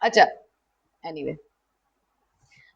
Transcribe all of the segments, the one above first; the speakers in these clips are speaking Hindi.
अच्छा, एनीवे,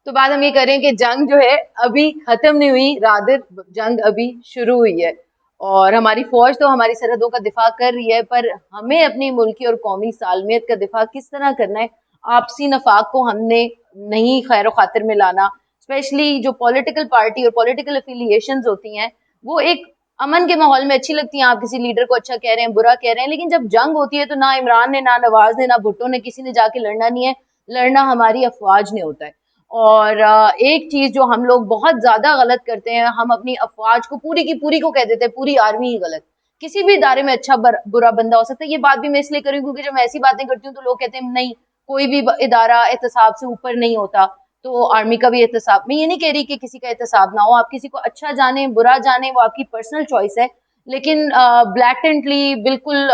तो बात हम ये करें कि जंग जो है अभी खत्म नहीं हुई, रादर जंग अभी शुरू हुई है। और हमारी फौज तो हमारी सरहदों का दिफा कर रही है, पर हमें अपनी मुल्की और कौमी सालमियत का दिफा किस तरह करना है, आपसी नफाक को हमने नहीं खैर खातिर में लाना। स्पेशली जो पॉलिटिकल पार्टी और पॉलिटिकल एफिलिएशंस होती हैं, वो एक अमन के माहौल में अच्छी लगती हैं, आप किसी लीडर को अच्छा कह रहे हैं, बुरा कह रहे हैं, लेकिन जब जंग होती है तो ना इमरान ने, ना नवाज ने, ना भुट्टो ने, किसी ने जाके लड़ना नहीं है, लड़ना हमारी अफवाज ने होता है। और एक चीज जो हम लोग बहुत ज्यादा गलत करते हैं, हम अपनी अफवाज को पूरी की पूरी को कह देते हैं पूरी आर्मी ही गलत। किसी भी इदारे में अच्छा बुरा बंदा हो सकता है। ये बात भी मैं इसलिए करी क्योंकि जब मैं ऐसी बातें करती हूँ तो लोग कहते हैं नहीं, कोई भी इदारा एहतसाब से ऊपर नहीं होता, तो आर्मी का भी एहतसाब। मैं ये नहीं कह रही कि किसी का एहतसाब ना हो, आप किसी को अच्छा जाने बुरा जाने, वो आपकी पर्सनल चॉइस है, लेकिन ब्लैटेंटली बिल्कुल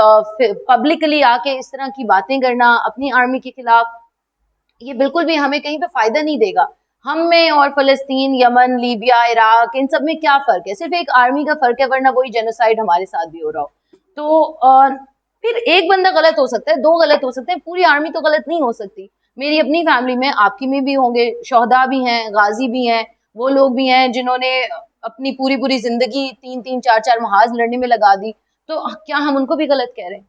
पब्लिकली आके इस तरह की बातें करना अपनी आर्मी के खिलाफ, ये बिल्कुल भी हमें कहीं पे फायदा नहीं देगा। हम में और फलस्तीन, यमन, लीबिया, इराक, इन सब में क्या फर्क है? सिर्फ एक आर्मी का फर्क है, वरना वही जेनोसाइड हमारे साथ भी हो रहा हो। तो फिर एक बंदा गलत हो सकता है, दो गलत हो सकते हैं, पूरी आर्मी तो गलत नहीं हो सकती। मेरी अपनी फैमिली में, आपकी में भी होंगे, शोहदा भी हैं, गाजी भी हैं, वो लोग भी हैं जिन्होंने अपनी पूरी पूरी जिंदगी 3-3 4-4 महाज लड़ने में लगा दी। तो क्या हम उनको भी गलत कह रहे हैं?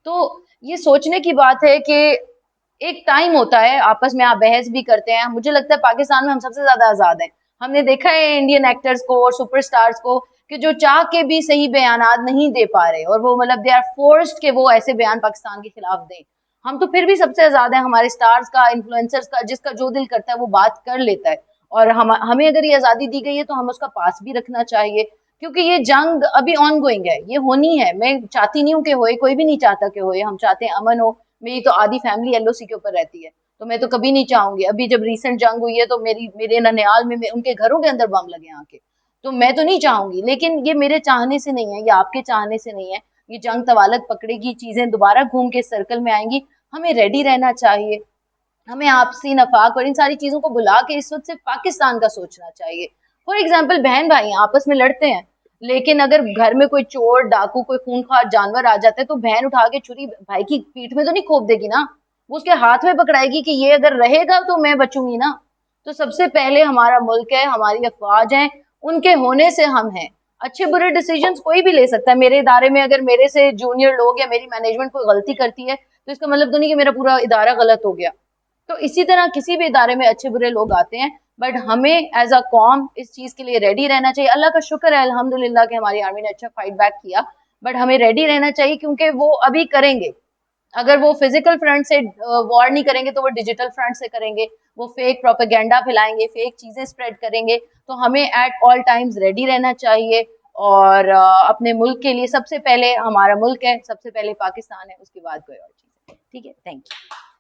तो ये सोचने की बात है कि एक टाइम होता है, आपस में आप बहस भी करते हैं। मुझे लगता है पाकिस्तान में हम सबसे ज्यादा आजाद हैं। हमने देखा है इंडियन एक्टर्स को और सुपरस्टार्स को कि जो चाह के भी सही बयानात नहीं दे पा रहे, और वो मतलब दे आर फोर्स्ड के वो ऐसे बयान पाकिस्तान के खिलाफ दें। हम तो फिर भी सबसे आजाद हैं, हमारे स्टार्स का, इन्फ्लुएंसर्स का, जिसका जो दिल करता है वो बात कर लेता है। और हमें अगर ये आजादी दी गई है तो हम उसका पास भी रखना चाहिए, क्योंकि ये जंग अभी ऑन गोइंग है, ये होनी है। मैं चाहती नहीं हूँ कि होए, कोई भी नहीं चाहता कि होए, हम चाहते हैं अमन हो। मेरी तो आधी फैमिली एलओसी के ऊपर रहती है, तो मैं तो कभी नहीं चाहूंगी। अभी जब रीसेंट जंग हुई है तो मेरे ननियाल में उनके घरों के अंदर बम लगे आके, तो मैं तो नहीं चाहूंगी। लेकिन ये मेरे चाहने से नहीं है, ये आपके चाहने से नहीं है। ये जंग तवालत पकड़ेगी, चीजें दोबारा घूम के सर्कल में आएंगी। हमें रेडी रहना चाहिए, हमें आपसी नफाक और इन सारी चीजों को बुला के इस वक्त सिर्फ पाकिस्तान का सोचना चाहिए। फॉर एग्जाम्पल, बहन भाई आपस में लड़ते हैं, लेकिन अगर घर में कोई चोर डाकू कोई खूंखार जानवर आ जाता है तो बहन उठा के छुरी भाई की पीठ में तो नहीं खोप देगी ना, वो उसके हाथ में पकड़ाएगी कि ये अगर रहेगा तो मैं बचूंगी ना। तो सबसे पहले हमारा मुल्क है, हमारी अफवाज है, उनके होने से हम हैं। अच्छे बुरे डिसीजंस कोई भी ले सकता है। मेरे इदारे में अगर मेरे से जूनियर लोग या मेरी मैनेजमेंट कोई गलती करती है तो इसका मतलब तो नहीं कि मेरा पूरा इदारा गलत हो गया। तो इसी तरह किसी भी इदारे में अच्छे बुरे लोग आते हैं, बट हमें एज अ कॉम इस चीज के लिए रेडी रहना चाहिए। अल्लाह का शुक्र है अल्हम्दुलिल्लाह कि हमारी आर्मी ने अच्छा फाइट बैक किया, बट हमें रेडी रहना चाहिए क्योंकि वो अभी करेंगे। अगर वो फिजिकल फ्रंट से वॉर नहीं करेंगे तो वो डिजिटल फ्रंट से करेंगे। वो फेक प्रोपेगेंडा फैलाएंगे, फेक चीजें स्प्रेड करेंगे। तो हमें एट ऑल टाइम्स रेडी रहना चाहिए। और अपने मुल्क के लिए सबसे पहले हमारा मुल्क है, सबसे पहले पाकिस्तान है, उसके बाद कोई और चीज है। ठीक है, थैंक यू।